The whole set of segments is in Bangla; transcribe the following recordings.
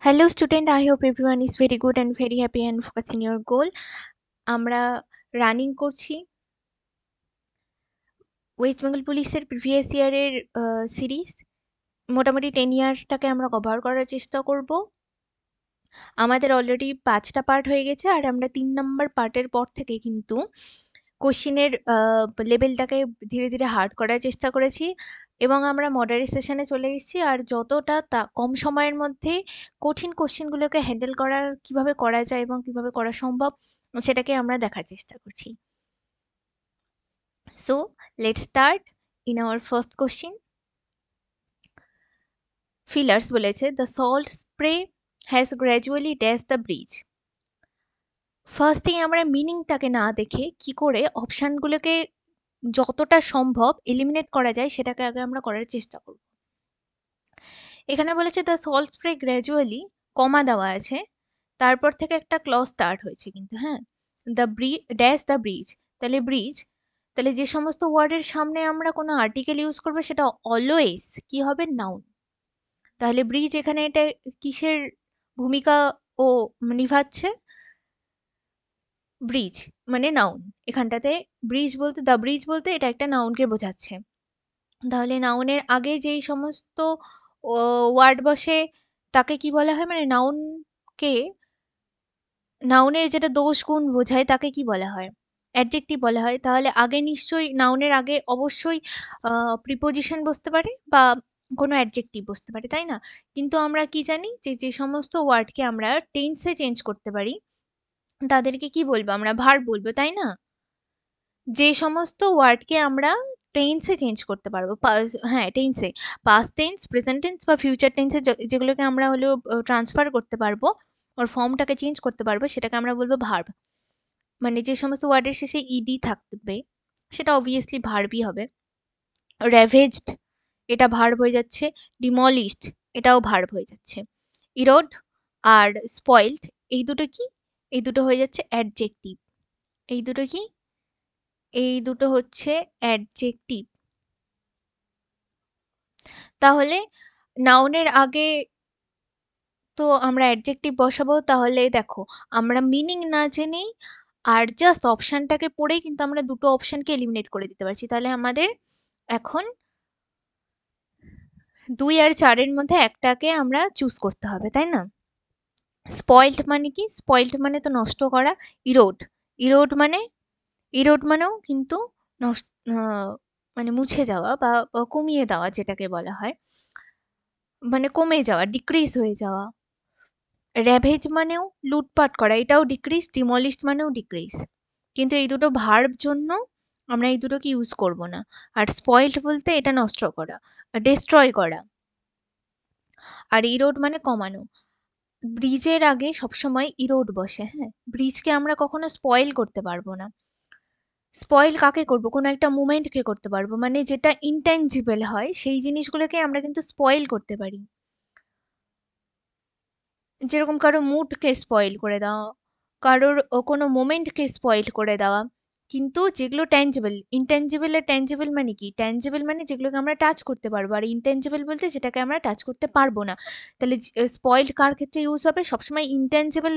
Hello student, I hope everyone is very good and very happy and focused in your goal. আমরা রানিং করছি ওয়েস্ট বেঙ্গল পুলিশের প্রিভিয়াস ইয়ারের সিরিজ। মোটামুটি 10 ইয়ারটাকে আমরা কভার করার চেষ্টা করব। আমাদের অলরেডি 5টা পার্ট হয়ে গেছে আর আমরা 3 নম্বর পার্টের পর থেকে কিন্তু কোশ্চেনের লেভেলটাকে ধীরে ধীরে হার্ড করার চেষ্টা করেছি এবং আমরা মডারেট সেশনে চলে এসেছি। আর যতটা কম সময়ের মধ্যে কঠিন কোশ্চেনগুলোকে হ্যান্ডেল কিভাবে করা যায় এবং কিভাবে করা সম্ভব সেটাকে আমরা দেখার চেষ্টা করছি। So let's start in our first question. Fillers বলেছে the salt spray has gradually dash the bridge. ফার্স্টেই আমরা মিনিংটাকে না দেখে কি করে অপশানগুলোকে যতটা সম্ভব এলিমিনেট করা যায় সেটাকে আগে আমরা করার চেষ্টা করব। এখানে বলেছে দ্য সল্ট স্প্রে গ্র্যাজুয়ালি, কমা দেওয়া আছে, তারপর থেকে একটা ক্লজ স্টার্ট হয়েছে কিন্তু, হ্যাঁ, দ্য ড্যাশ দ্য ব্রিজ, তাহলে ব্রিজ, তাহলে যে সমস্ত ওয়ার্ডের সামনে আমরা কোনো আর্টিকেল ইউজ করবো সেটা অলওয়েজ কি হবে, নাউন। তাহলে ব্রিজ এখানে এটা কিসের ভূমিকা ও নিভাচ্ছে, ব্রিজ মানে নাউন। এখানটাতে ব্রিজ বলতে, দ্য ব্রিজ বলতে এটা একটা নাউনকে বোঝাচ্ছে। তাহলে নাউনের আগে যেই সমস্ত ওয়ার্ড বসে তাকে কি বলা হয়, মানে নাউনকে, নাউনের যেটা দোষ গুণ বোঝায় তাকে কি বলা হয়, অ্যাডজেক্টিভ বলা হয়। তাহলে আগে নিশ্চয়ই নাউনের আগে অবশ্যই প্রিপোজিশন বসতে পারে বা কোনো অ্যাডজেক্টিভ বসতে পারে, তাই না? কিন্তু আমরা কি জানি যে যে সমস্ত ওয়ার্ডকে আমরা টেন্সে চেঞ্জ করতে পারি তাদেরকে কি বলবো, আমরা ভার্ব বলবো, তাই না? যে সমস্ত ওয়ার্ডকে আমরা টেন্সে চেঞ্জ করতে পারবো, হ্যাঁ টেন্সে, পাস্ট টেন্স, প্রেজেন্ট টেন্স বা ফিউচার টেন্সে যেগুলোকে আমরা হলেও ট্রান্সফার করতে পারবো, ওর ফর্মটাকে চেঞ্জ করতে পারবো, সেটাকে আমরা বলবো ভার্ব। মানে যে সমস্ত ওয়ার্ডের শেষে ইডি থাকবে সেটা অবভিয়াসলি ভার্বই হবে। র্যাভেজড, এটা ভার্ব হয়ে যাচ্ছে। ডিমলিশড, এটাও ভার্ব হয়ে যাচ্ছে। ইরোড আর স্পয়েলড, এই দুটো কি, এই দুটো হয়ে যাচ্ছে অ্যাডজেক্টিভ। এই দুটো কি, এই দুটো হচ্ছে অ্যাডজেক্টিভ। তাহলে নাউনের আগে তো আমরা অ্যাডজেক্টিভ বসাবো। তাহলে দেখো, আমরা মিনিং না জেনেই আর জাস্ট অপশানটাকে পড়েই কিন্তু আমরা দুটো অপশানকে এলিমিনেট করে দিতে পারছি। তাহলে আমাদের এখন 2 আর 4 এর মধ্যে একটাকে আমরা চুজ করতে হবে, তাই না? স্পয়েলড মানে কি, স্পয়েলড মানে তো নষ্ট করা। ইরোড, ইরোড মানে, ইরোড মানেও কিন্তু নষ্ট, মানে মুছে যাওয়া বা কমিয়ে দেওয়া যেটাকে বলা হয়, মানে কমে যাওয়া, ডিক্রিজ হয়ে যাওয়া। র্যাভেজ মানেও লুটপাট করা, এটাও ডিক্রিজ। ডিমলিশড মানেও ডিক্রিজ। কিন্তু এই দুটো ভার্ব জন্য আমরা এই দুটোকে ইউজ করব না। আর স্পয়েলড বলতে এটা নষ্ট করা, ডিস্ট্রয় করা। আর ইরোড মানে কমানো। ব্রিজের আগে সবসময় ইরোড বসে, হ্যাঁ, ব্রিজকে আমরা কখনো স্পয়েল করতে পারবো না। স্পয়েল কাকে করব, কোনো একটা মুভমেন্টকে করতে পারবো, মানে যেটা ইনট্যাঞ্জিবল হয় সেই জিনিসগুলোকে আমরা কিন্তু স্পয়েল করতে পারি। যেরকম কারো মুডকে স্পয়েল করে দেওয়া, কারোর কোনো মোমেন্টকে স্পয়েল করে দেওয়া। কিন্তু যেগুলো ট্যাঞ্জিবল, ইনট্যাঞ্জিবল আর ট্যাঞ্জিবল মানে কি, ট্যাঞ্জিবল মানে যেগুলোকে আমরা টাচ করতে পারবো, আর ইনট্যাঞ্জিবল বলতে যেটাকে আমরা টাচ করতে পারবো না। তাহলে স্পয়েলড কার ক্ষেত্রে ইউজ হবে, সবসময় ইনট্যাঞ্জিবল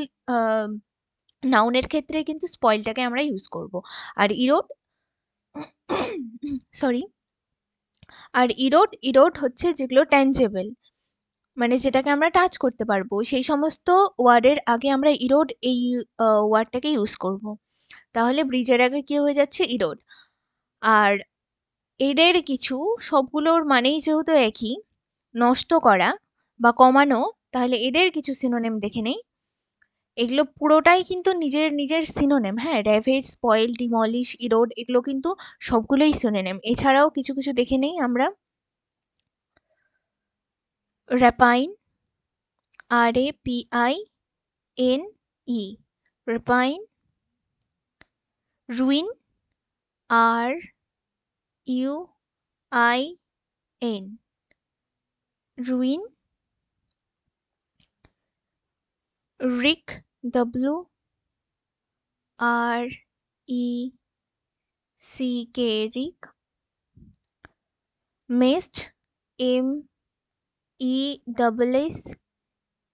নাউনের ক্ষেত্রে কিন্তু স্পয়েলটাকে আমরা ইউজ করব। আর ইরোড, সরি, আর ইরোড, ইরোড হচ্ছে যেগুলো ট্যাঞ্জেবল, মানে যেটাকে আমরা টাচ করতে পারবো, সেই সমস্ত ওয়ার্ডের আগে আমরা ইরোড এই ওয়ার্ডটাকে ইউজ করব। তাহলে ব্রিজের আগে কি হয়ে যাচ্ছে, ইরোড। আর এদের কিছু, সবগুলোর মানেই যেহেতু একই, নষ্ট করা বা কমানো, তাহলে এদের কিছু সিনোনিম দেখে নেই। এগুলো পুরোটাই কিন্তু নিজের নিজের সিনোনিম, হ্যাঁ, র্যাভেজ, স্পয়েল, ডিমলিশ, ইরোড, এগুলো কিন্তু সবগুলোই সিনোনিম। এছাড়াও কিছু কিছু দেখে নেই আমরা। Rapine, RAPINE, rapine. Ruin, RUIN, ruin. Wreck, WRECK, wreck. Messed, MESSED,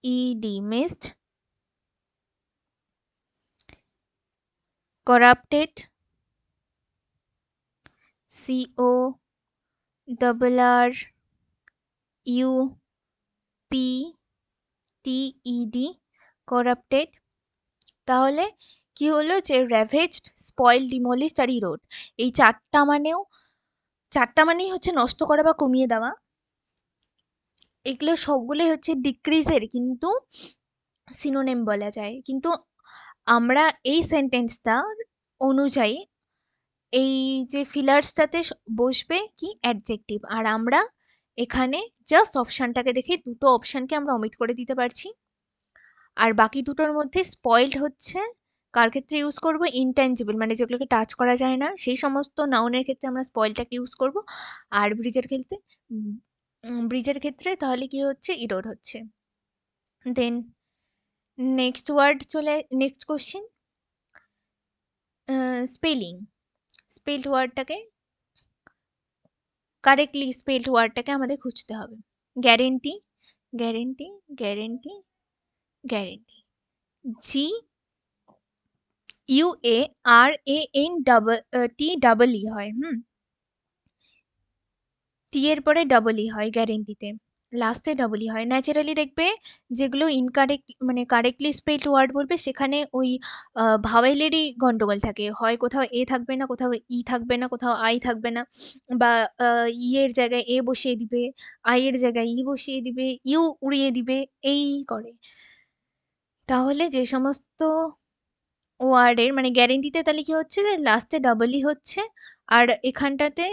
ED, missed, corrupted, CORRUPTED, corrupted। তাহলে কি হলো যে ravaged, spoiled, demolished আর erode, এই চারটা মানেই হচ্ছে নষ্ট করা বা কমিয়ে দেওয়া। এগুলো সবগুলোই হচ্ছে ডিক্রিজের কিন্তু সিনোনিম বলা যায়। কিন্তু আমরা এই সেন্টেন্সটা অনুযায়ী এই যে ফিলার্সটাতে বসবে কি অ্যাডজেক্টিভ, আর আমরা এখানে জাস্ট অপশনটাকে দেখে দুটো অপশনকে আমরা ওমিট করে দিতে পারছি। আর বাকি দুটোর মধ্যে স্পয়েলড হচ্ছে কার ক্ষেত্রে ইউজ করব, ইনট্যাঞ্জিবল মানে যেগুলোকে টাচ করা যায় না সেই সমস্ত নাউনের ক্ষেত্রে আমরা স্পয়েলটাকে ইউজ করব। আর ব্রিজের ক্ষেত্রে তাহলে কি হচ্ছে, ইরোড হচ্ছে। Then next question, spelling. Correctly spelled ওয়ার্ডটাকে আমাদের খুঁজতে হবে। Guarantee, guarantee, guarantee, guarantee, GUARANT হয়, টি এর পরে ডাবল ই হয় গ্যারেন্টিতে, লাস্টে ডাবল ই হয়। ন্যাচারালি দেখবে যেগুলো ইনকারেক্ট মানে কারেক্টলি স্পেলড ওয়ার্ড বলবে সেখানে ওই ভাওয়েলেরই গন্ডগোল থাকে, হয় কোথাও এ থাকবে না, কোথাও ই থাকবে না, কোথাও আই থাকবে না, বা ই এর জায়গায় এ বসিয়ে দিবে, আই এর জায়গায় ই বসিয়ে দিবে, ইউ উড়িয়ে দিবে, এই করে। তাহলে যে সমস্ত ওয়ার্ডের মানে গ্যারেন্টিতে তাহলে কি হচ্ছে যে লাস্টে ডাবল ই হচ্ছে, আর এখানটাতে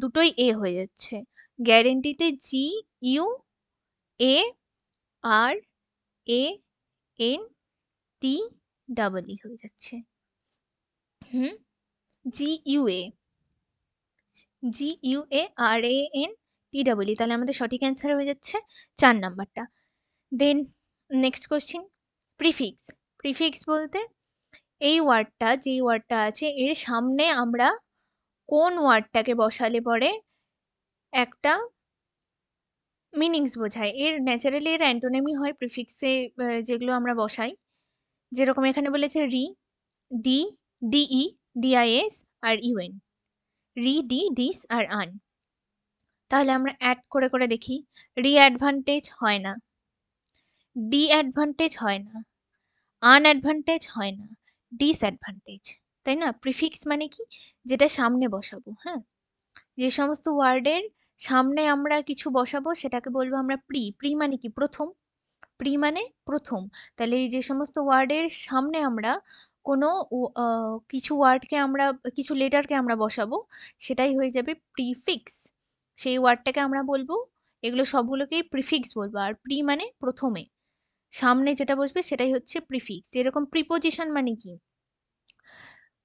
দুটোই এ হয়ে যাচ্ছে। গ্যারেন্টিতে GUARANT হয়ে যাচ্ছে। হুম, GUARANT, তাহলে আমাদের সঠিক অ্যান্সার হয়ে যাচ্ছে 4 নাম্বারটা। Then next question, prefix. Prefix বলতে যেই ওয়ার্ডটা আছে এর সামনে আমরা কোন ওয়ার্ডটাকে বসালে পরে একটা মিনিংস বোঝায়। এর ন্যাচারালি এর অ্যান্টোনিমি হয় প্রিফিক্সে যেগুলো আমরা বসাই। যেরকম এখানে বলেছে রি, ডি, ডিই, ডিআইএস আর ইউএন। রি, ডি, ডিস আর আন। তাহলে আমরা অ্যাড করে করে দেখি। রি অ্যাডভান্টেজ হয় না, ডি অ্যাডভান্টেজ হয় না, আন অ্যাডভান্টেজ হয় না, ডিসঅ্যাডভান্টেজ। তাই না? প্রিফিক্স মানে কি, যেটা সামনে বসাবো। হ্যাঁ, যে সমস্ত ওয়ার্ডের সামনে আমরা কিছু বসাবো সেটাকে বলবো আমরা প্রি। প্রি মানে কি, প্রথম। প্রি মানে প্রথম। তাহলে এই যে সমস্ত ওয়ার্ডের সামনে আমরা কোনো কিছু লেটারকে আমরা বসাবো সেটাই হয়ে যাবে প্রিফিক্স। সেই ওয়ার্ডটাকে আমরা বলবো, এগুলো সবগুলোকেই প্রিফিক্স বলবো। আর প্রি মানে প্রথমে, সামনে যেটা বসবে সেটাই হচ্ছে প্রিফিক্স। যেরকম প্রিপোজিশন মানে কি,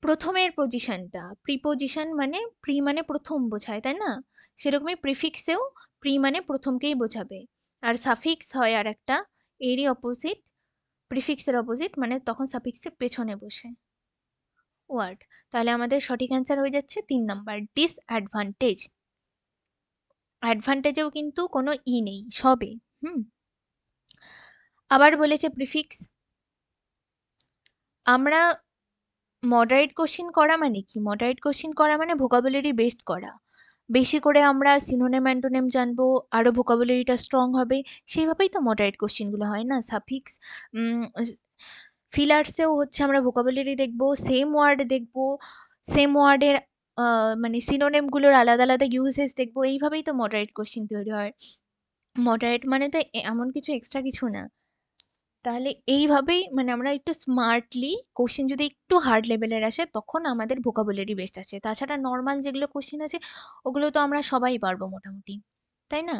প্রথমের পজিশনটা। প্রিপোজিশন মানে প্রি মানে প্রথম বোঝায়, তাই না? সেরকমই প্রিফিক্সেও প্রি মানে প্রথমকেই বোঝাবে। আর সাফিক্স হয় আর একটা, এরই অপোজিট, প্রিফিক্সের অপোজিট, মানে তখন সাফিক্সের পেছনে বসে ওয়ার্ড। তাহলে আমাদের সঠিক অ্যান্সার হয়ে যাচ্ছে 3 নাম্বার, ডিসঅ্যাডভান্টেজ। অ্যাডভান্টেজেও কিন্তু কোনো ই নেই, সবে। হুম, আবার বলেছে প্রিফিক্স। আমরা মডারেট কোশ্চেন করা মানে কি, মডারেট কোশ্চেন করা মানে ভোকাবুলারি বেসড করা। বেশি করে আমরা সিনোনিম অ্যান্টোনিম জানবো, আরো ভোকাবুলারিটা স্ট্রং হবে, সেইভাবেই তো মডারেট কোশ্চেনগুলো হয় না। সাফিক্স, ফিলার্সেও হচ্ছে আমরা ভোকাবুলারি দেখবো, সেম ওয়ার্ড দেখবো, সেম ওয়ার্ডের মানে সিনোনিমগুলোর আলাদা আলাদা ইউজেস দেখবো, এইভাবেই তো মডারেট কোশ্চেন তৈরি হয়। মডারেট মানে তো এমন কিছু এক্সট্রা কিছু না। তাহলে এইভাবেই মানে আমরা একটু স্মার্টলি, কোশ্চেন যদি একটু হার্ড লেভেলের আসে তখন আমাদের ভোকাবুলারি বেস্ট আছে, তাছাড়া নর্মাল যেগুলো কোশ্চেন আছে ওগুলো তো আমরা সবাই পারবো মোটামুটি, তাই না?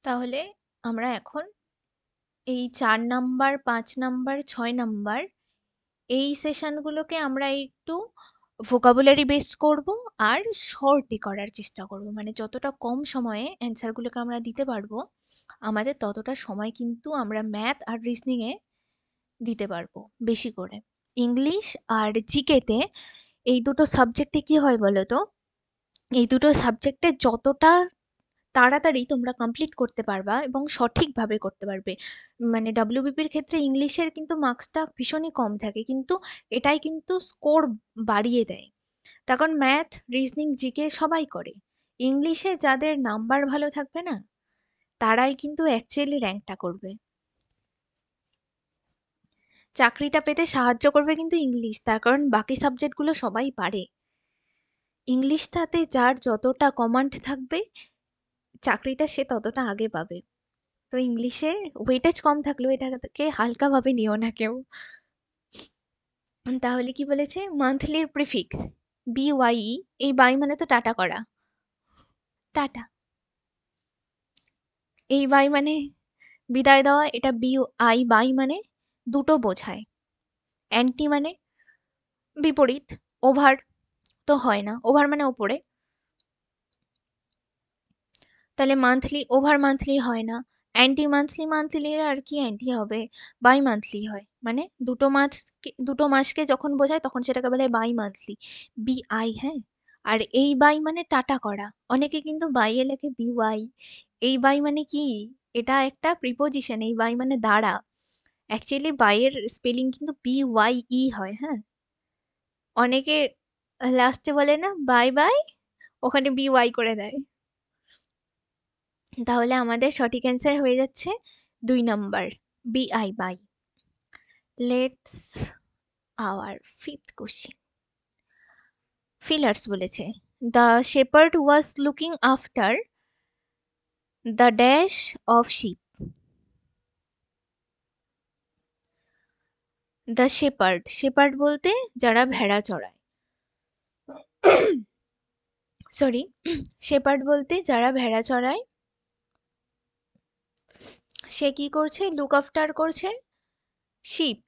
তাহলে আমরা এখন এই 4 নাম্বার, 5 নাম্বার, 6 নাম্বার এই সেশনগুলোকে আমরা একটু ভোকাবুলারি বেসড করব, আর শর্টে করার চেষ্টা করব, মানে যতটা কম সময়ে অ্যান্সারগুলোকে আমরা দিতে পারবো আমাদের ততটা সময় কিন্তু আমরা ম্যাথ আর রিজনিংয়ে দিতে পারবো বেশি করে। ইংলিশ আর জিকেতে এই দুটো সাবজেক্টে কি হয় বলো তো, এই দুটো সাবজেক্টে যতটা তাড়াতাড়ি তোমরা কমপ্লিট করতে পারবা এবং সঠিকভাবে করতে পারবে। মানে ডাব্লিউবিপির ক্ষেত্রে ইংলিশের কিন্তু মার্কসটা ভীষণই কম থাকে, কিন্তু এটাই কিন্তু স্কোর বাড়িয়ে দেয়। তার কারণ ম্যাথ, রিজনিং, জিকে সবাই করে, ইংলিশে যাদের নাম্বার ভালো থাকবে না তারাই কিন্তু অ্যাকচুয়ালি র্যাঙ্কটা করবে। চাকরিটা পেতে সাহায্য করবে কিন্তু ইংলিশ, তার কারণ বাকি সাবজেক্টগুলো সবাই পারে। ইংলিশটাতে যার যতটা কমান্ড থাকবে চাকরিটা সে ততটা আগে পাবে। তো ইংলিশে ওয়েটেজ কম থাকলেও এটাকে হালকাভাবে নিও না কেউ। তাহলে কি বলেছে, মান্থলির প্রিফিক্স বিওয়াই, এই বাই মানে তো টাটা করা, টাটা। এই বাই মানে বিদায় দেওয়া, এটা বি আই বাই মানে দুটো বোঝায়। অ্যান্টি মানে বিপরীত, ওভার তো হয় না, ওভার মানে ওপরে, তাহলে মান্থলি ওভার মান্থলি হয় না। অ্যান্টি মান্থলি, মান্থলির আর কি অ্যান্টি হবে, বাই মান্থলি হয়। মানে দুটো মাসকে যখন বোঝায় তখন সেটাকে বলে বাই মান্থলি, বি আই। হ্যাঁ, আর এই বাই মানে টাটা করা, অনেকে কিন্তু বাই এ লেখে বি ওয়াই। এই বাই মানে কি, এটা একটা প্রিপোজিশন, এই বাই মানে দ্বারা। অ্যাকচুয়ালি বাই এর স্পেলিং কিন্তু বি ওয়াই ই হয়। হ্যাঁ, অনেকে লাস্টে বলে না বাই বাই, ওখানে বি ওয়াই করে দেয়। তাহলে আমাদের সঠিক অ্যান্সার হয়ে যাচ্ছে 2 নম্বর, B I by. Let's our fifth question. Fillers বলেছে, the shepherd was looking after the dash of sheep. The shepherd, shepherd বলতে যারা ভেড়া চড়ায়, সরি, শেপার্ড বলতে যারা ভেড়া চড়ায়, সে কি করছে, লুক আফটার করছে শিপ।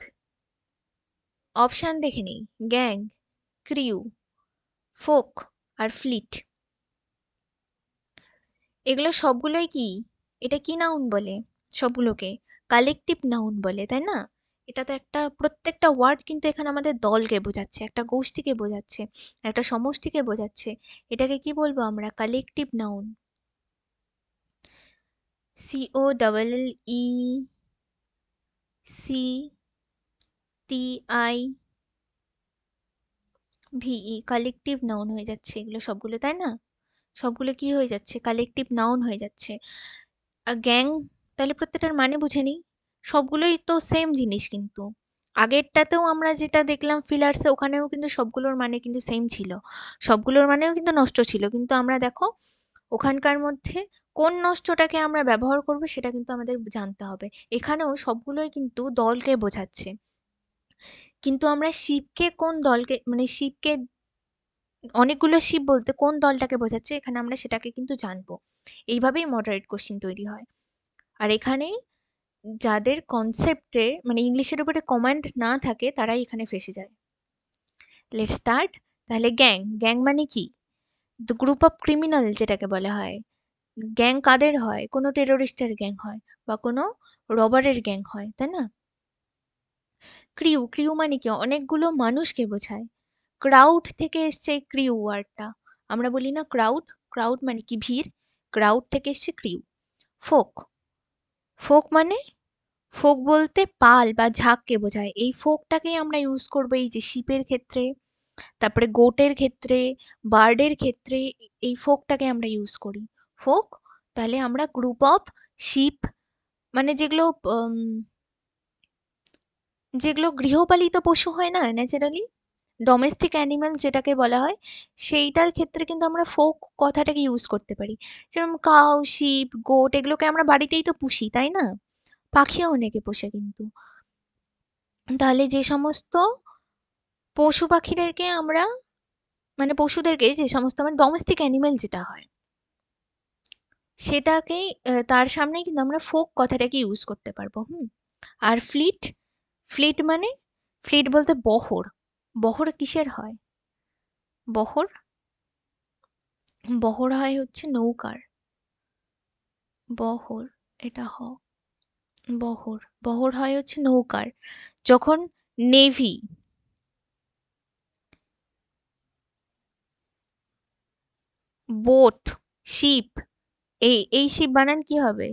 অপশান দেখে নেই, গ্যাং, ক্রিউ, ফোক আর ফ্লিট। এগুলো সবগুলোই কি, এটা কি নাউন বলে, সবগুলোকে কালেকটিভ নাউন বলে, তাই না? এটা তো একটা, প্রত্যেকটা ওয়ার্ড কিন্তু এখানে আমাদের দলকে বোঝাচ্ছে, একটা গোষ্ঠীকে বোঝাচ্ছে, একটা সমষ্টিকে বোঝাচ্ছে। এটাকে কি বলবো আমরা, collective noun. COLLECTIVE collective noun হয়ে যাচ্ছে এগুলো সবগুলো, তাই না? সবগুলো কি হয়ে যাচ্ছে, কালেকটিভ নাউন হয়ে যাচ্ছে। আর গ্যাং, তাহলে প্রত্যেকটার মানে বুঝে নিই, সবগুলোই তো সেম জিনিস কিন্তু। আগেরটাতেও আমরা যেটা দেখলাম ফিলার্সে, ওখানেও কিন্তু সবগুলোর মানে কিন্তু সেম ছিল, সবগুলোর মানেও কিন্তু নষ্ট ছিল, কিন্তু আমরা দেখো ওখানকার মধ্যে কোন নষ্টটাকে আমরা ব্যবহার করব সেটা কিন্তু আমাদের জানতে হবে। এখানেও সবগুলোই কিন্তু দলকে বোঝাচ্ছে, কিন্তু আমরা শিবকে কোন দলকে, মানে শিবকে, অনেকগুলো শিব বলতে কোন দলটাকে বোঝাচ্ছে এখানে আমরা সেটাকে কিন্তু জানবো। এইভাবেই মডারেট কোশ্চিন তৈরি হয়। আর এখানে যাদের কনসেপ্টে মানে ইংলিশের উপরে কমান্ড না থাকে তারাই এখানে ফেসে যায়। Let's start. তাহলে গ্যাং, গ্যাং মানে কি, দ্য গ্রুপ অফ ক্রিমিনাল যেটাকে বলা হয়। গ্যাং কাদের হয়, কোনো টেরোরিস্টের গ্যাং হয় বা কোনো রবারের গ্যাং হয়, তাই না? ক্রিউ, ক্রিউ মানে কি, অনেকগুলো মানুষকে বোঝায়। ক্রাউড থেকে এসছে ক্রিউ ওয়ার্ডটা, আমরা বলি না ক্রাউড, ক্রাউড মানে কি ভিড়, ক্রাউড থেকে এসছে ক্রিউ। ফোক, ফোক মানে, ফোক বলতে পাল বা ঝাঁককে বোঝায়, এই ফোকটাকেই আমরা ইউজ করবো এই যে শিপের ক্ষেত্রে, তারপরে গোটের ক্ষেত্রে, বার্ডের ক্ষেত্রে, এই ফোকটাকে আমরা ইউজ করি, ফোক। তাহলে আমরা গ্রুপ অফ শিপ মানে যেগুলো যেগুলো গৃহপালিত পশু হয় না ন্যাচারালি, ডোমেস্টিক অ্যানিমাল যেটাকে বলা হয়, সেইটার ক্ষেত্রে কিন্তু আমরা ফোক কথাটাকে ইউজ করতে পারি। যেরকম কাউ, শিপ, গোট, এগুলোকে আমরা বাড়িতেই তো পুষি, তাই না? পাখিও অনেকে পোষে কিন্তু। তাহলে যে সমস্ত পশু পাখিদেরকে আমরা, মানে পশুদেরকে যে সমস্ত আমার ডোমেস্টিক অ্যানিমেল যেটা হয় সেটাকেই তার সামনেই কিন্তু আমরা ফোক কথাটাকে ইউজ করতে পারবো। আর ফ্লিট, ফ্লিট মানে, ফ্লিট বলতে বহর, বহর কিসের হয়, বহর, বহর হয় হচ্ছে নৌকার, বহর, এটা বহর, বহর হয় হচ্ছে নৌকার। যখন নেভি, বোট, শিপ এই শিপ বানান কি হবে?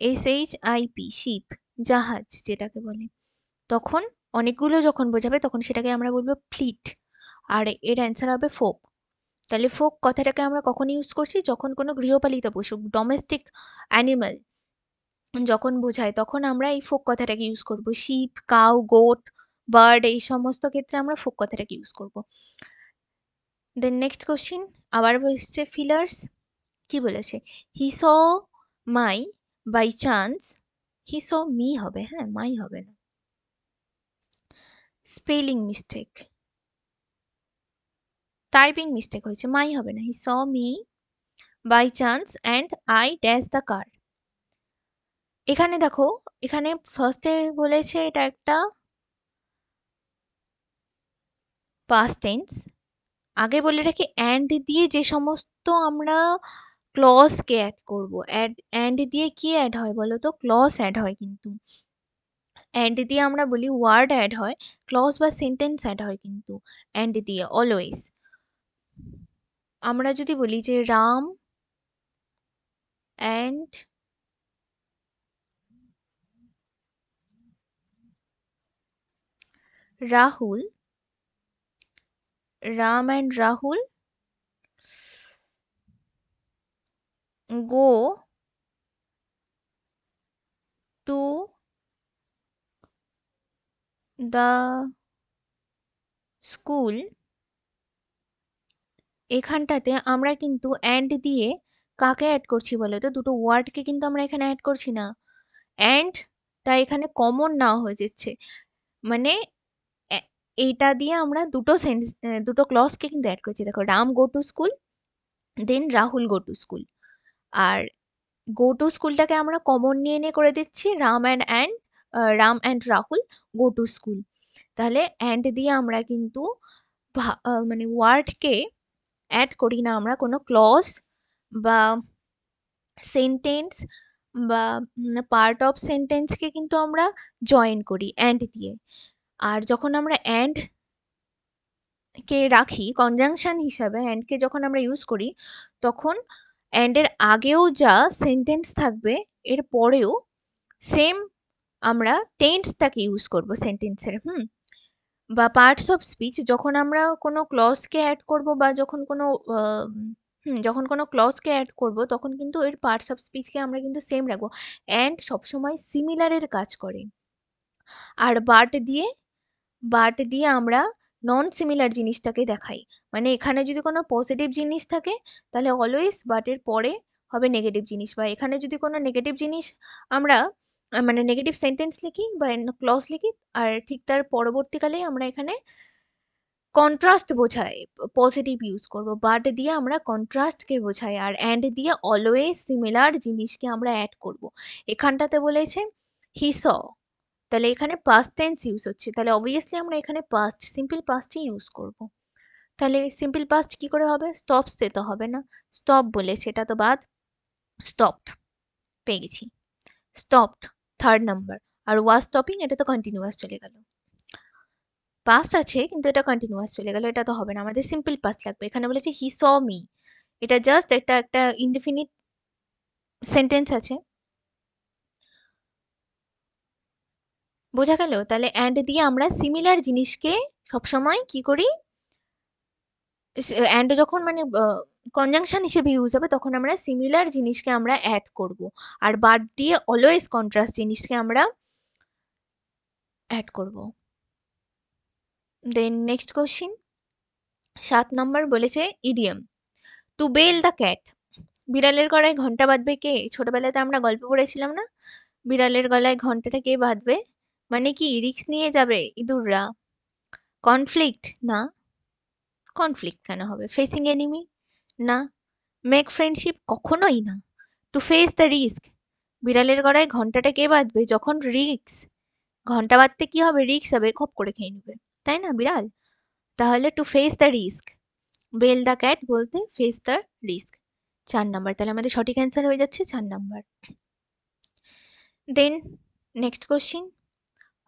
SHIP, শিপ, জাহাজ যেটাকে বলে। তখন অনেকগুলো যখন বোঝাবে তখন সেটাকে আমরা বলবো ফ্লিট। আর এর অ্যান্সার হবে ফোক। তাহলে ফোক কথাটাকে আমরা কখন ইউজ করছি? যখন কোনো গৃহপালিত পশু, ডোমেস্টিক অ্যানিমাল যখন বোঝায় তখন আমরা এই ফোক কথাটাকে ইউজ করব। শিপ, কাউ, গোট, বার্ড এই সমস্ত ক্ষেত্রে আমরা ফোক কথাটাকে ইউজ করব। দেন নেক্সট কোশ্চিন আবার বলছে ফিলার্স। কি বলেছে? He saw my by chance. He saw me হবে, হ্যাঁ, মাই হবে না। স্পেলিং মিস্টেক, টাইপিং মিস্টেক হয়েছে, মাই হবে না। He saw me by chance and I dash the car. এখানে দেখো, এখানে ফার্স্টে বলেছে এটা একটা পাস্ট টেন্স। আগে বলে রাখি অ্যান্ড দিয়ে যে সমস্ত আমরা ক্লজকে অ্যাড করবো, অ্যান্ড দিয়ে কি অ্যাড হয় বলো তো? ক্লজ অ্যাড হয় কিন্তু। অ্যান্ড দিয়ে আমরা বলি ওয়ার্ড অ্যাড হয়, ক্লজ বা সেন্টেন্স অ্যাড হয় কিন্তু অ্যান্ড দিয়ে অলওয়েজ। আমরা যদি বলি যে Ram and Rahul, Ram and Rahul go to the school. এখানটাতে আমরা কিন্তু অ্যান্ড দিয়ে কাকে অ্যাড করছি বলো তো? দুটো ওয়ার্ডকে কিন্তু আমরা এখানে অ্যাড করছি না। অ্যান্ডটা এখানে কমন নেওয়া হয়ে যাচ্ছে, মানে এইটা দিয়ে আমরা দুটো ক্লজকে কিন্তু অ্যাড করছি। দেখো, Ram go to school, then Rahul go to school. আর গো টু স্কুলটাকে আমরা কমন নিয়ে নিয়ে করে দিচ্ছি Ram and Rahul go to school. তাহলে অ্যান্ড দিয়ে আমরা কিন্তু মানে ওয়ার্ডকে অ্যাড করি না, আমরা কোনো ক্লজ বা সেন্টেন্স বা পার্ট অফ সেন্টেন্সকে কিন্তু আমরা জয়েন করি অ্যান্ড দিয়ে। আর যখন আমরা অ্যান্ড কে রাখি কনজাংশন হিসাবে, অ্যান্ড কে যখন আমরা ইউজ করি তখন অ্যান্ড এর আগেও যা সেন্টেন্স থাকবে এর পরেও সেম আমরা টেন্সটাকে ইউজ করব সেন্টেন্সের। বা পার্টস অফ স্পিচ যখন আমরা কোনো ক্লজকে অ্যাড করব বা যখন কোনো ক্লজকে অ্যাড করব তখন কিন্তু এর পার্টস অফ স্পিচকে আমরা কিন্তু সেম রাখবো। অ্যান্ড সবসময় সিমিলারের কাজ করে। আর বাট দিয়ে আমরা নন সিমিলার জিনিসটাকে দেখাই। মানে এখানে যদি কোনো পজিটিভ জিনিস থাকে তাহলে অলওয়েজ বাটের পরে হবে নেগেটিভ জিনিস, বা এখানে যদি কোনো নেগেটিভ জিনিস আমরা মানে নেগেটিভ সেন্টেন্স লিখি বা ক্লজ লিখি, আর ঠিক তার পরবর্তীকালে আমরা এখানে কন্ট্রাস্ট বোঝাই, পজিটিভ ইউজ করব। বাট দিয়ে আমরা কন্ট্রাস্টকে বোঝাই, আর অ্যান্ড দিয়ে অলওয়েজ সিমিলার জিনিসকে আমরা অ্যাড করব। এখানটাতে বলেছে হি স, তাহলে এখানে পাস্ট টেন্স ইউজ হচ্ছে, তাহলে অবভিয়াসলি আমরা এখানে সিম্পল পাস্টই ইউজ করব। তাহলে সিম্পল পাস্ট কি করে হবে? স্টপস তে তো হবে না, স্টপ বলে সেটা তো বাদ। স্টপড পেয়ে গেছি, স্টপড থার্ড নাম্বার। আর ওয়াজ স্টপিং এটা তো কন্টিনিউয়াস চলে গেল। পাস্ট আছে কিন্তু এটা কন্টিনিউয়াস চলে গেল, এটা তো হবে না, আমাদের সিম্পল পাস্ট লাগবে। এখানে বলেছে হি স মি, এটা জাস্ট একটা একটা ইনডিফিনিট সেন্টেন্স আছে, বোঝা গেল? তাহলে অ্যান্ড দিয়ে আমরা সিমিলার জিনিসকে সবসময় কি করি, অ্যান্ড যখন মানে কনজাংশন হিসেবে ইউজ হবে তখন আমরা সিমিলার জিনিসকে আমরা অ্যাড করব। আর বাদ দিয়ে অলওয়েজ কন্ট্রাস্ট জিনিসকে আমরা অ্যাড করব। দেন নেক্সট কোশ্চিন 7 নম্বর বলেছে idiom. To bell the cat. বিড়ালের গলায় ঘন্টা বাঁধবে কে? ছোটবেলাতে আমরা গল্প পড়েছিলাম না, বিড়ালের গলায় ঘন্টাটা কে বাঁধবে? মানে কি রিস্ক নিয়ে যাবে ইঁদুররা? কনফ্লিক্ট না, কনফ্লিক্ট কেন হবে? ফেসিং এনিমি না, মেক ফ্রেন্ডশিপ কখনোই না। Two face the risk. বিড়ালের গলায় ঘন্টাটা কে বাঁধবে যখন রিস্ক? ঘন্টা বাঁধতে কি হবে? রিস্ক হবে, খপ করে খেয়ে নেবে, তাই না বিড়াল? তাহলে to face the risk, bell the cat বলতে ফেস দ্য রিস্ক। 4 নাম্বার, তাহলে আমাদের সঠিক অ্যান্সার হয়ে যাচ্ছে 4 number. Then next question,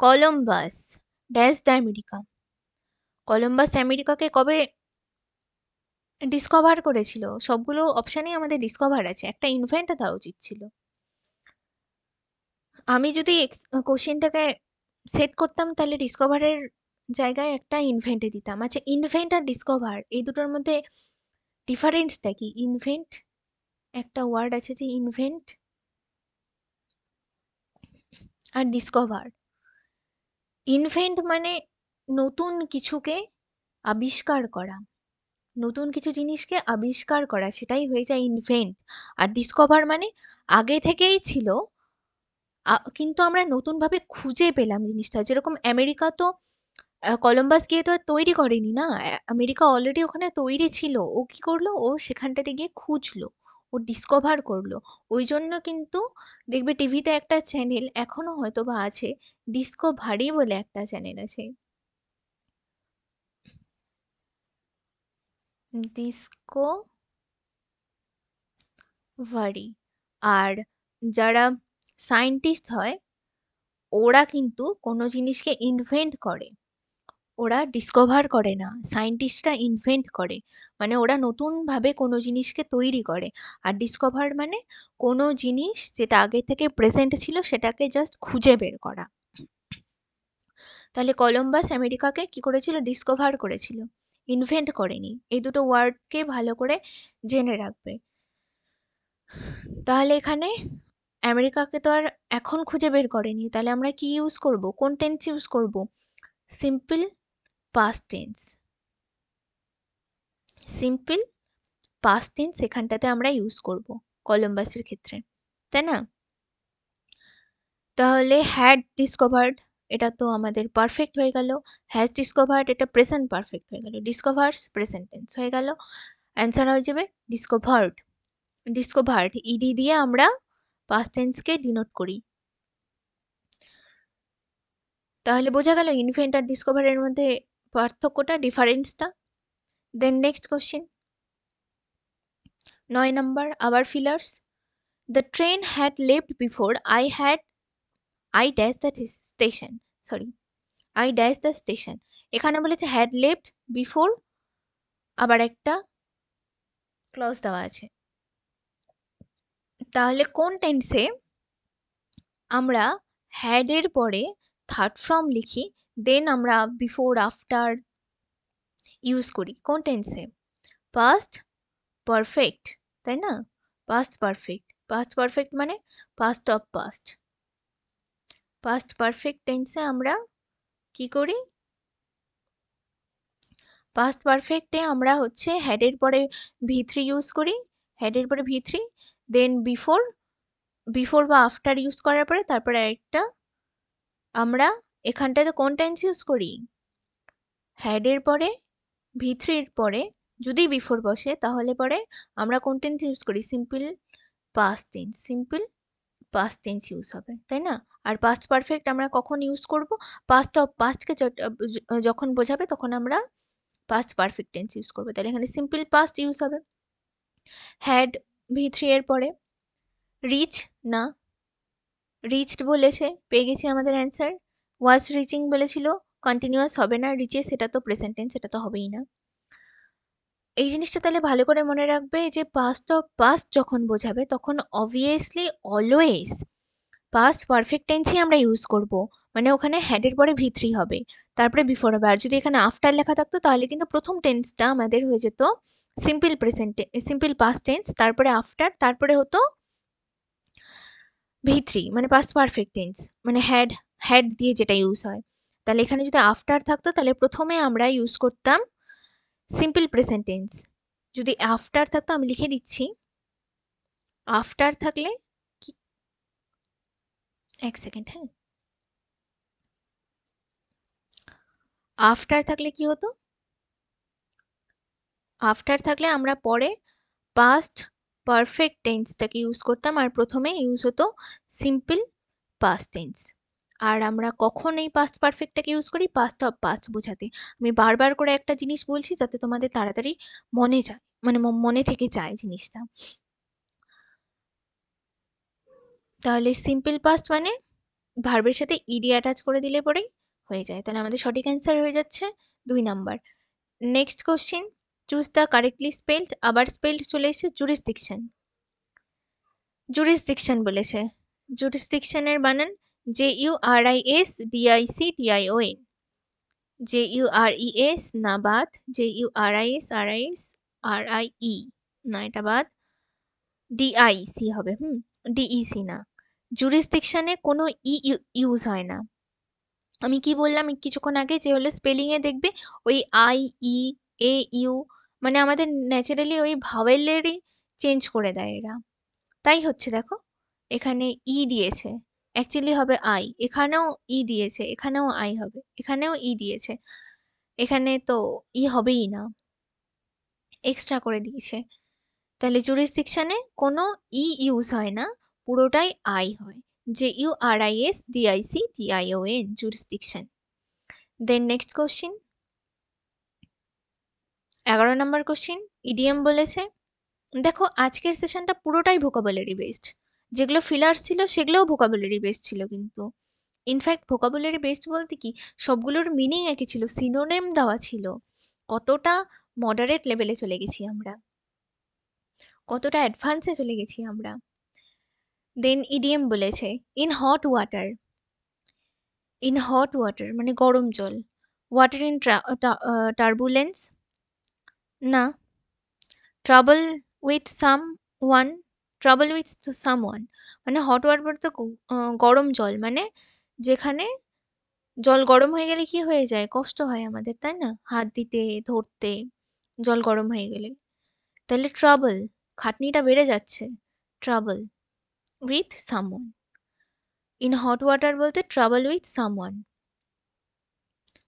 Columbus dash the America. কলম্বাস আমেরিকাকে কবে ডিসকভার করেছিল, সবগুলো অপশানেই আমাদের ডিসকভার আছে, একটা ইনভেন্ট দেওয়া উচিত ছিল। আমি যদি কোশ্চেনটাকে সেট করতাম তাহলে ডিসকভারের জায়গায় একটা ইনভেন্টে দিতাম। আচ্ছা, ইনভেন্ট আর ডিসকভার এই দুটোর মধ্যে ডিফারেন্সটা কি? ইনভেন্ট, একটা ওয়ার্ড আছে যে ইনভেন্ট, আর ডিসকভার। ইনভেন্ট মানে নতুন কিছুকে আবিষ্কার করা, নতুন কিছু জিনিসকে আবিষ্কার করা, সেটাই হয়ে যায় ইনভেন্ট। আর ডিসকভার মানে আগে থেকেই ছিল, কিন্তু আমরা নতুনভাবে খুঁজে পেলাম জিনিসটা। যেরকম আমেরিকা তো কলম্বাস গিয়ে তো আর তৈরি করেনি না, আমেরিকা অলরেডি ওখানে তৈরি ছিল। ও কি করলো, ও সেখানটাতে গিয়ে খুঁজলো, ও ডিসকভার করলো। ওই জন্য কিন্তু দেখবে টিভিতে একটা চ্যানেল এখনো হয়তো বা আছে, ডিসকভারি বলে একটা চ্যানেল আছে, ডিসকভারি। আর যারা সায়েন্টিস্ট হয় ওরা কিন্তু কোনো জিনিসকে ইনভেন্ট করে, ওরা ডিসকভার করে না, সায়েন্টিস্টরা ইনভেন্ট করে। মানে ওরা নতুন ভাবে কোনো জিনিসকে তৈরি করে। আর ডিসকভার মানে কোনো জিনিস যেটা আগে থেকে প্রেজেন্ট ছিল সেটাকে জাস্ট খুঁজে বের করা। তাহলে কলম্বাস আমেরিকাকে কি করেছিল? ডিসকভার করেছিল, ইনভেন্ট করেনি। এই দুটো ওয়ার্ডকে ভালো করে জেনে রাখবে। তাহলে এখানে আমেরিকাকে তো আর এখন খুঁজে বের করেনি, তাহলে আমরা কি ইউজ করব, কোন টেন্স ইউজ করব? Simple past tense. Simple past tense এখানটাতে আমরা ইউজ করব কলম্বাসের ক্ষেত্রে, তাই না? তাহলে হ্যাড ডিসকভার্ড, এটা তো আমাদের পারফেক্ট হয়ে গেল। হ্যাজ ডিসকভার্ড এটা প্রেজেন্ট পারফেক্ট হয়ে গেল, ডিসকভার্স প্রেজেন্ট টেন্স হয়ে গেল। অ্যান্সার হয়ে যাবে ডিসকভার্ড। ডিসকভার্ড ইডি দিয়ে আমরা পাস্ট টেন্সকে ডিনোট করি। তাহলে বোঝা গেল ইনভেন্ট আর ডিসকভারের মধ্যে পার্থক্যটা, ডিফারেন্সটা। দেন নেক্সট কোশ্চেন 9 নাম্বার, আবার fillers. The train had left before I dash the station. Sorry, I dash the station. এখানে বলেছে had left before, আবার একটা ক্লজ দেওয়া আছে। তাহলে কোন টেন্সে আমরা had এর পরে থার্ড ফর্ম লিখি, দেন আমরা বিফোর আফটার ইউজ করি? কোন টেন্সে? পাস্ট পারফেক্ট, তাই না? পাস্ট পারফেক্ট, পাস্ট পারফেক্ট মানে past of past. Past perfect টেন্সে আমরা কি করি? পাস্ট পারফেক্টে আমরা হচ্ছে হ্যাড এর পরে ভি3 ইউজ করি, হ্যাড এর পরে ভি3, দেন বিফোর, বিফোর বা আফটার ইউজ করার পরে তারপরে একটা আমরা এখানটাতে কোন টেন্স ইউজ করি? হ্যাড এর পরে ভি3 এর পরে যদি বিফোর বসে তাহলে পরে আমরা কোন টেন্স ইউজ করি? Simple past tense, simple past tense use হবে, তাই না? আর পাস্ট পারফেক্ট আমরা কখন ইউজ করব? পাস্ট অফ পাস্টকে যখন বোঝাবে তখন আমরা পাস্ট পারফেক্ট টেন্স ইউজ করবো। তাহলে এখানে সিম্পল পাস্ট ইউজ হবে। হ্যাড ভি3 এর পরে, রিচ না, রিচড বলেছে, পেয়ে গেছি আমাদের অ্যান্সার। ওয়াজ রিচিং বলেছিল, কন্টিনিউয়াস হবে না, রিচে সেটা তো প্রেজেন্ট টেন্স, সেটা তো হবেই না। এই জিনিসটা তাহলে ভালো করে মনে রাখবে যে পাস্ট অফ পাস্ট যখন বোঝাবে তখন অবভিয়াসলি অলওয়েজ পাস্ট পারফেক্ট টেন্সই আমরা ইউজ করব। মানে ওখানে হ্যাডের পরে ভি3 হবে, তারপরে বিফোর হবে। আর যদি এখানে আফটার লেখা থাকতো তাহলে কিন্তু প্রথম টেন্সটা আমাদের হয়ে যেত simple present, simple past tense, তারপরে আফটার, তারপরে হতো ভি3 মানে পাস্ট পারফেক্ট টেন্স, মানে হ্যাড, হ্যাড দিয়ে যেটা ইউজ হয়। তাহলে এখানে যদি আফটার থাকতো তাহলে প্রথমে আমরা ইউজ করতাম সিম্পল প্রেজেন্ট টেন্স। যদি আফটার থাকতো, আমি লিখে দিচ্ছি, আফটার থাকলে কি, এক সেকেন্ড, হ্যাঁ, আফটার থাকলে কি হতো? আফটার থাকলে আমরা পরে পাস্ট পারফেক্ট টেন্সটাকে ইউজ করতাম আর প্রথমে ইউজ হতো সিম্পল পাস্ট টেন্স। আর আমরা কখন এই পাস্ট পারফেক্টটাকে ইউজ করি? পাস্ট অফ পাস্ট বোঝাতে। আমি বারবার করে একটা জিনিস বলছি যাতে তোমাদের তাড়াতাড়ি মনে যায়, মানে মনে থেকে যায় জিনিসটা। তাহলে সিম্পল পাস্ট মানে ভার্বের সাথে ইডি অ্যাটাচ করে দিলে পরেই হয়ে যায়। তাহলে আমাদের সঠিক অ্যান্সার হয়ে যাচ্ছে 2 number. Next question choose the correctly spelled, আবার স্পেলড চলে এসেছে জুরিসডিকশন। জুরিসডিকশন বলেছে, জুরিসডিকশনের বানান JURISDICTION, JURES না বাদ, JURISRISRIE না, এটা বাদ, DIC হবে, DEC না। জুরিসডিকশনে কোনো ইউজ হয় না। আমি কি বললাম কিছুক্ষণ আগে, যে হলো স্পেলিং এ দেখবে ওই IE AU, মানে আমাদের ন্যাচারালি ওই ভাওয়েলেরই চেঞ্জ করে দেয় এরা। তাই হচ্ছে, দেখো এখানে দিয়েছে, অ্যাকচুয়ালি হবে আই, এখানেও দিয়েছে, এখানেও আই হবে, এখানেও দিয়েছে, এখানে তো হবেই না, এক্সট্রা করে দিয়েছে। তাহলে জুরিসডিকশনে কোনো ইউজ হয় না, পুরোটাই আই হয়, JURISDICTION, jurisdiction. Then next question, 11 number question, idiom বলেছে। দেখো আজকের সেশনটা পুরোটাই ভোকাবুলারি বেসড, যেগুলো ফিলার্স ছিল সেগুলোও ভোকাবুলারি বেসড ছিল, কিন্তু ইনফ্যাক্ট ভোকাবুলারি বেসড বলতে কি সবগুলোর মিনিং একই ছিল, সিনোনেম দেওয়া ছিল। কতটা মডারেট লেভেলে চলে গেছি আমরা, কতটা অ্যাডভান্সে চলে গেছি আমরা। দেন ইডিএম বলেছে, in hot water. In hot water মানে গরম জল। ওয়াটার ইন টার্বুলেন্স না। Trouble with some one, trouble with some one মানে হট ওয়াটার বলতে গরম জল, মানে যেখানে জল গরম হয়ে গেলে কি হয়ে যায়, কষ্ট হয় আমাদের, তাই না, হাত দিতে ধরতে জল গরম হয়ে গেলে। তাহলে ট্রাবল, খাটনিটা বেড়ে যাচ্ছে, trouble with someone. In hot water বলতে ট্রাবল উইথ সামওয়ান।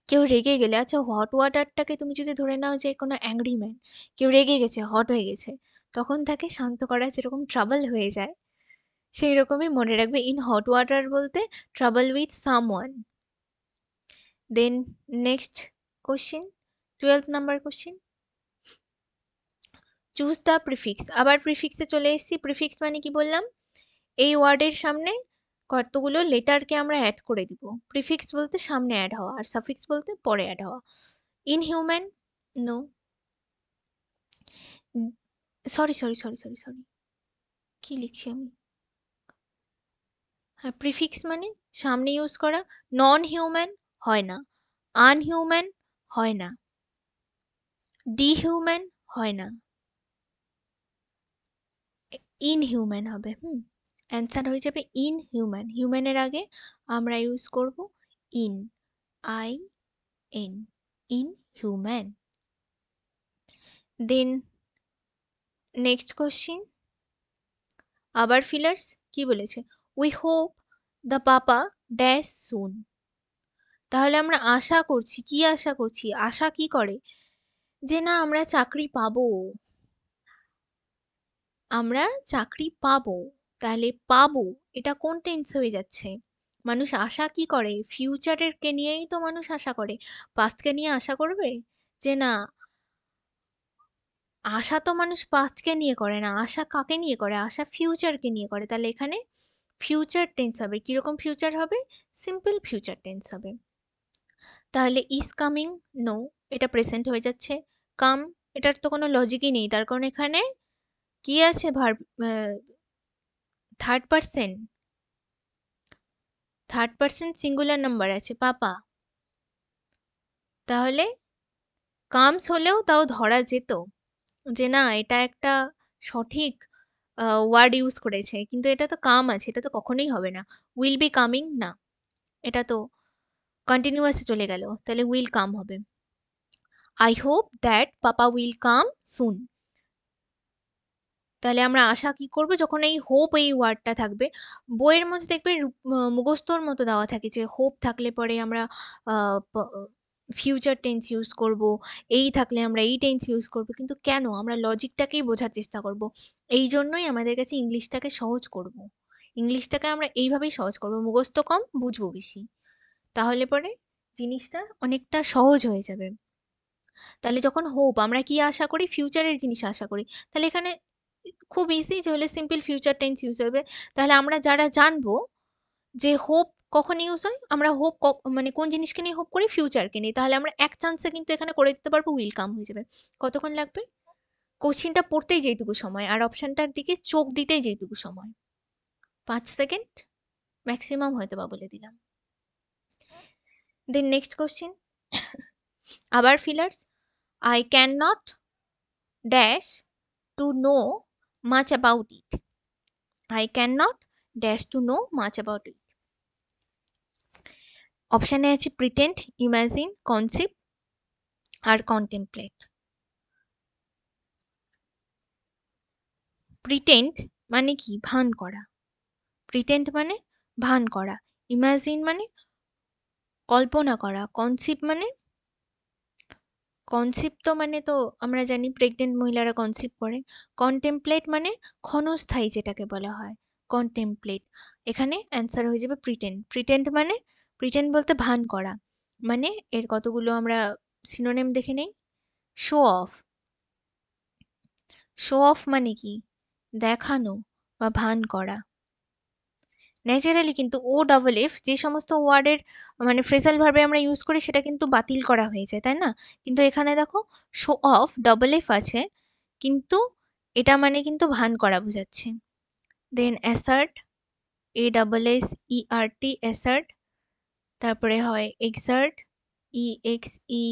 কেউ রেগে গেলে, আচ্ছা হট ওয়াটারটাকে তুমি যদি ধরে নাও যে কোনো অ্যাংরি ম্যান, কেউ রেগে গেছে, হট হয়ে গেছে, তখন তাকে শান্ত করা যেরকম ট্রাবল হয়ে যায়, সেই রকমই মনে রাখবে ইন হট ওয়াটার বলতে trouble with someone. Then next question, 12 number question, choose the prefix. আবার প্রিফিক্সে চলে এসেছি। প্রিফিক্স মানে কি বললাম, এই ওয়ার্ডের সামনে কতগুলো লেটারকে আমরা অ্যাড করে দিব। প্রিফিক্স বলতে সামনে অ্যাড হওয়া, আর সাফিক্স বলতে পরে অ্যাড হওয়া। Inhuman, no, sorry sorry sorry sorry sorry, কি লিখছি আমি, হ্যাঁ প্রিফিক্স মানে সামনে ইউজ করা। নন হিউম্যান হয় না, আনহিউম্যান হয় না, ডিহিউম্যান হয় না, ইনহিউম্যান হবে। অ্যান্সার হয়ে যাবে ইনহিউম্যান। হিউম্যানের আগে আমরা ইউজ করব in, IN, inhuman. Then next question, আবার ফিলার্স কি বলেছে, we hope the papa dash soon. তাহলে আমরা আশা করছি, কি আশা করছি, আশা কি করে, যে না আমরা চাকরি পাবো, আমরা চাকরি পাবো। তাহলে পাবো এটা কোন টেন্স হয়ে যাচ্ছে, মানুষ আশা কি করে, ফিউচারের কে নিয়েই তো মানুষ আশা করে, পাস্টকে নিয়ে আশা করবে, যে না, আশা তো মানুষ পাস্টকে নিয়ে করে না, আশা কাকে নিয়ে করে, আশা ফিউচারকে নিয়ে করে। তাহলে এখানে ফিউচার টেন্স হবে, কিরকম ফিউচার হবে, সিম্পল ফিউচার টেন্স হবে। তাহলে ইজ কামিং, নো, এটা প্রেজেন্ট হয়ে যাচ্ছে। কাম, এটার তো কোনো লজিকই নেই, তার কারণ এখানে কি আছে, verb, third person, third person singular number আছে পাপা। তাহলে কামস হলেও তাও ধরা যেত যে না এটা একটা সঠিক ওয়ার্ড ইউজ করেছে, কিন্তু এটা তো কাম আছে, এটা তো কখনোই হবে না। উইল বি কামিং না, এটা তো কন্টিনিউয়াসে চলে গেল, তাহলে উইল কাম হবে। I hope that papa will come soon. তাহলে আমরা আশা কি করব, যখন এই হোপ এই ওয়ার্ডটা থাকবে, বইয়ের মধ্যে দেখবে মুখস্থর মতো দেওয়া থাকে যে হোপ থাকলে পরে আমরা ফিউচার টেন্স ইউজ করব, এই থাকলে আমরা এই টেন্স ইউজ করব, কিন্তু কেন, আমরা লজিকটাকেই বোঝার চেষ্টা করব। এই জন্যই আমাদের কাছে ইংলিশটাকে সহজ করব, ইংলিশটাকে আমরা এইভাবেই সহজ করব, মুখস্থ কম বুঝবো বেশি, তাহলে পরে জিনিসটা অনেকটা সহজ হয়ে যাবে। তাহলে যখন হোপ, আমরা কি আশা করি, ফিউচারের জিনিস আশা করি, তাহলে এখানে খুব ইজি যে হলে সিম্পল ফিউচার টেন্স ইউজ হবে। তাহলে আমরা যারা জানবো যে হোপ কখন ইউজ হয়? আমরা হোপ মানে কোন জিনিসকে নিয়ে হোপ করি? ফিউচারকে নিয়ে। তাহলে আমরা এক চান্সে কিন্তু এখানে করে দিতে পারবো উইল কাম হয়ে যাবে। কতক্ষণ লাগবে? কোশ্চেনটা পড়তেই যেইটুকু সময় আর অপশনটার দিকে চোখ দিতেই যেইটুকু সময়। 5 সেকেন্ড ম্যাক্সিমাম হয়তোবা বলে দিলাম। দেন নেক্সট কোশ্চেন আবার fillers. I cannot dash to know much about it. I cannot dash to know much about it. অপশানে আছে প্রিটেন্ড, ইমাজিন, কনসিভ আর কন্টেমপ্লেট। প্রিটেন্ড মানে কি? ভান করা। প্রিটেন্ড মানে ভান করা। ইমাজিন মানে কল্পনা করা। কনসিভ তো মানে তো আমরা জানি প্রেগনেন্ট মহিলারা কনসিভ করে। কন্টেমপ্লেট মানে ক্ষণস্থায়ী যেটাকে বলা হয় কন্টেমপ্লেট। এখানে অ্যান্সার হয়ে যাবে প্রিটেন্ড। প্রিটেন্ড বলতে ভান করা। মানে এর কতগুলো আমরা সিনোনিম দেখে নেই। Show off. শো অফ মানে কি? দেখানো বা ভান করা। ন্যাচারালি কিন্তু ও ডাবল এফ যে সমস্ত ওয়ার্ডের মানে ফ্রেজাল ভার্বে আমরা ইউজ করি সেটা কিন্তু বাতিল করা হয়েছে, তাই না? কিন্তু এখানে দেখো শো অফ ডবল এফ আছে, কিন্তু এটা মানে কিন্তু ভান করা বোঝাচ্ছে। Then assert, A double S E R T, assert. তারপরে হয় exert, E X E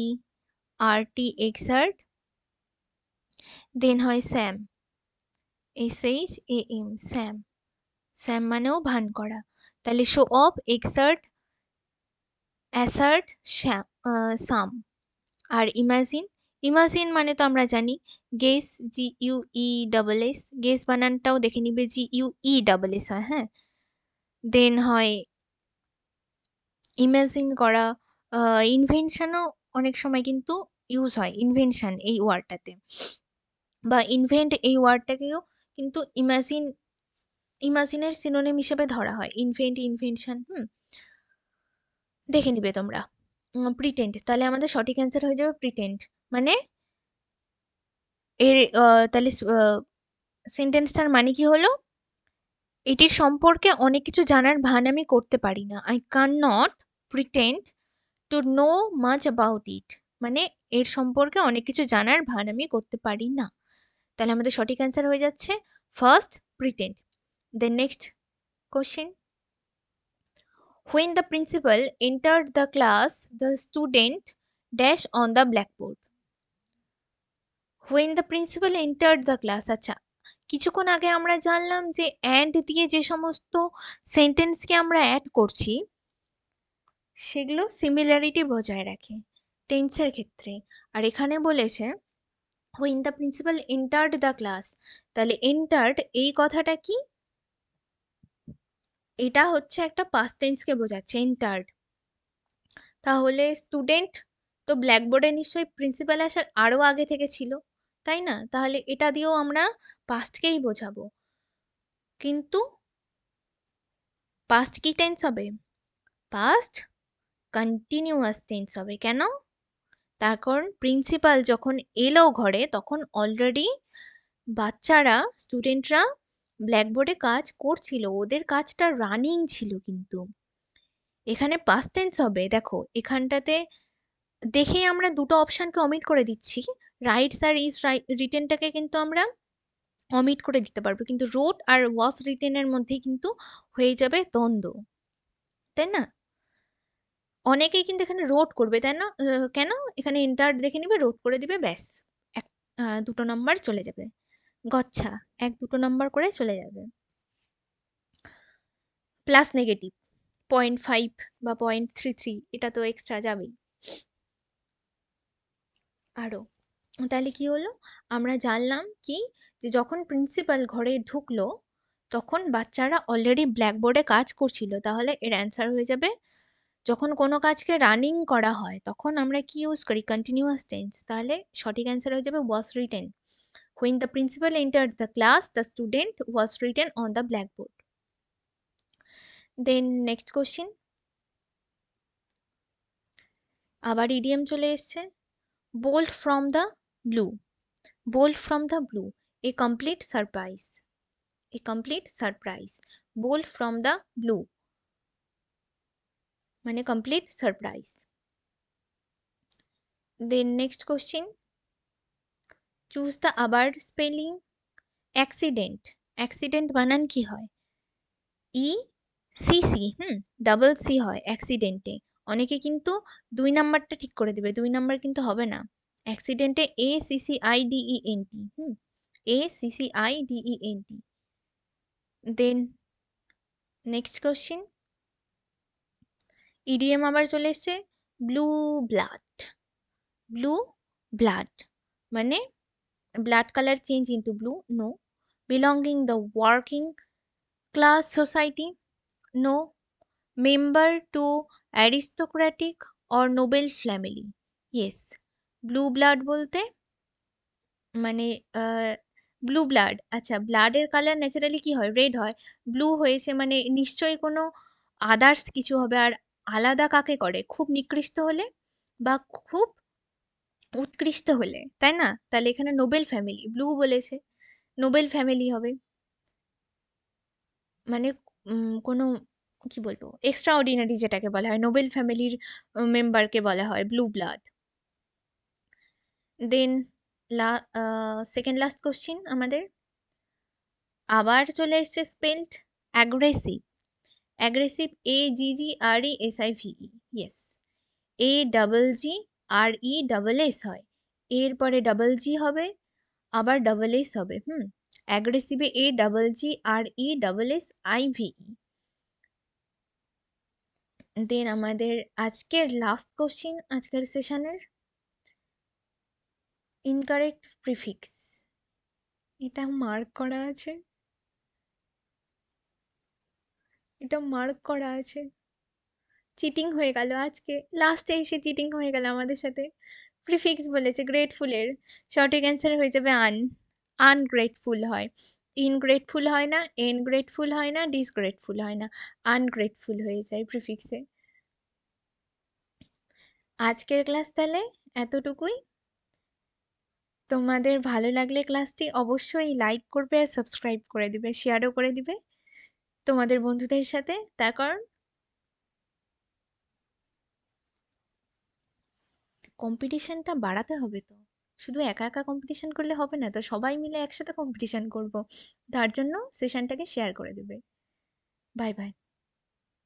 R T, exert. Then হয় sham, S H A M, sham. Sham মানেও ভান করা। তাহলে show off, exert, assert, sham. আর ইমাজিন, ইমাজিন মানে তো আমরা জানি guess, G U E double S, guess বানানটাও দেখে নিবে, G U E double S হয়, হ্যাঁ। দেন হয় ইমাজিন করা। ইনভেনশনও অনেক সময় কিন্তু ইউজ হয়, ইনভেনশন এই ওয়ার্ডটাতে, বা ইনভেন্ট এই ওয়ার্ডটাকেও কিন্তু ইমাজিনের সিনোনিম হিসেবে ধরা হয়, ইনভেন্ট, ইনভেনশন। দেখে নিবে তোমরা। প্রিটেন্ড, তাহলে আমাদের সঠিক অ্যান্সার হয়ে যাবে প্রিটেন্ড। মানে এর তাহলে সেন্টেন্সটার মানে কি হলো? এটির সম্পর্কে অনেক কিছু জানার ভান আমি করতে পারি না। I can not pretend to know much about it. মানে এর সম্পর্কে অনেক কিছু জানার ভান আমি করতে পারি না। তাহলে আমাদের সঠিক অ্যান্সার হয়ে যাচ্ছে first, pretend. Then next question. When the principal entered the class, the student dash on the blackboard. When the principal entered the class, আচ্ছা কিছুক্ষণ আগে আমরা জানলাম যে অ্যান্ড দিয়ে যে সমস্ত সেন্টেন্সকে আমরা অ্যাড করছি সেগুলো সিমিলারিটি বজায় রাখে টেন্সের ক্ষেত্রে। আর এখানে বলেছে when the principal entered the class, তাহলে entered এই কথাটা কি? এটা হচ্ছে একটা পাস্ট টেন্সকে বোঝাচ্ছে, entered। তাহলে স্টুডেন্ট তো ব্ল্যাকবোর্ডে নিশ্চয়ই প্রিন্সিপাল আসার আরো আগে থেকে ছিল, তাই না? তাহলে এটা দিয়েও আমরা পাস্টকেই বোঝাবো। কিন্তু পাস্ট কি টেন্স হবে? পাস্ট কন্টিনিউয়াস টেন্স হবে। কেন? তার কারণ প্রিন্সিপাল যখন এলো ঘরে তখন অলরেডি বাচ্চারা, স্টুডেন্টরা ব্ল্যাকবোর্ডে কাজ করছিল, ওদের কাজটা রানিং ছিল। কিন্তু এখানে পাস্ট টেন্স হবে। দেখো এখানটাতে দেখেই আমরা দুটো অপশনকে অমিট করে দিচ্ছি। রাইটস আর ইজ রিটেনটাকে কিন্তু আমরা অমিট করে দিতে পারবো, কিন্তু রোট আর ওয়াজ রিটেনের মধ্যেই কিন্তু হয়ে যাবে দ্বন্দ্ব, তাই না? অনেকেই কিন্তু এখানে রোট করবে, তাই না? কেন? এখানে এন্টার দেখে নিবে, রোট করে দিবে, ব্যাস এক দুটো নাম্বার চলে যাবে। গচ্ছা, এক দুটো নাম্বার করে চলে যাবে। প্লাস নেগেটিভ 0.5 বা 0.33 এটা তো এক্সট্রা যাবেই আরো। তাহলে কি হলো? আমরা জানলাম কি, যে যখন প্রিন্সিপাল ঘরে ঢুকলো তখন বাচ্চারা অলরেডি ব্ল্যাকবোর্ডে কাজ করছিল। তাহলে এর অ্যান্সার হয়ে যাবে, যখন কোনো কাজকে রানিং করা হয় তখন আমরা কি ইউজ করি? Continuous tense. তাহলে সঠিক অ্যান্সার হয়ে যাবে was written. When the principal entered the class, the student was written on the blackboard. Then next question. আবার ইডিএম চলে এসছে। bolt from the blue. bolt from the blue, a complete surprise. A complete surprise. bolt from the blue. মানে complete surprise. Then next question, choose the আবার স্পেলিং অ্যাক্সিডেন্ট। অ্যাক্সিডেন্ট বানান কি হয়? E C C, double C হয় অ্যাক্সিডেন্টে। অনেকে কিন্তু 2 নাম্বারটা ঠিক করে দেবে, 2 নাম্বার কিন্তু হবে না। অ্যাক্সিডেন্টে ACCIDENT, ACCIDENT। Then next question, idiom আবার চলে এসছে, ব্লু ব্লাড। ব্লু ব্লাড মানে blood colour change into blue, no. Belonging the working class society, no. Member to aristocratic or noble family, yes. Blue blood বলতে মানে ব্লু ব্লাড, আচ্ছা ব্লাডের কালার ন্যাচারালি কি হয়? রেড হয়। ব্লু হয়েছে মানে নিশ্চয়ই কোনো আদার্স কিছু হবে। আর আলাদা কাকে করে? খুব নিকৃষ্ট হলে বা খুব উৎকৃষ্ট হলে, তাই না? তাহলে এখানে নোবেল ফ্যামিলি, ব্লু বলেছে, নোবেল ফ্যামিলি হবে। মানে কোনো কি বলবো এক্সট্রা অর্ডিনারি যেটাকে বলা হয়, নোবেল ফ্যামিলির মেম্বারকে বলা হয় blue blood. Then second last question আমাদের আবার চলে এসছে, spelled aggressive. Aggressive AGGRESIVE, yes. AGGRESS হয়, এরপরে ডাবল জি হবে, আবার ডাবল এস হবে, অ্যাগ্রেসিভে AGGRESSIVE। দেন আমাদের আজকের লাস্ট কোশ্চিন আজকের সেশনের, ইনকারেক্ট প্রিফিক্স। এটা মার্ক করা আছে, এটা মার্ক করা আছে। চিটিং হয়ে গেল আজকে, লাস্টে এসে চিটিং হয়ে গেল আমাদের সাথে। প্রিফিক্স বলেছে গ্রেটফুলের, সঠিক অ্যান্সার হয়ে যাবে আনগ্রেটফুল হয়। ইনগ্রেটফুল হয় না, এনগ্রেটফুল হয় না, ডিসগ্রেটফুল হয় না, আনগ্রেটফুল হয়ে যায় প্রিফিক্সে। আজকের ক্লাস তাহলে এতটুকুই। তোমাদের ভালো লাগলে ক্লাসটি অবশ্যই লাইক করবে আর সাবস্ক্রাইব করে দিবে, শেয়ারও করে দিবে তোমাদের বন্ধুদের সাথে। তার কারণ কম্পিটিশনটা বাড়াতে হবে তো, শুধু একা একা কম্পিটিশন করলে হবে না তো, সবাই মিলে একসাথে কম্পিটিশন করব। তার জন্য সেশনটাকে শেয়ার করে দেবে। Bye bye.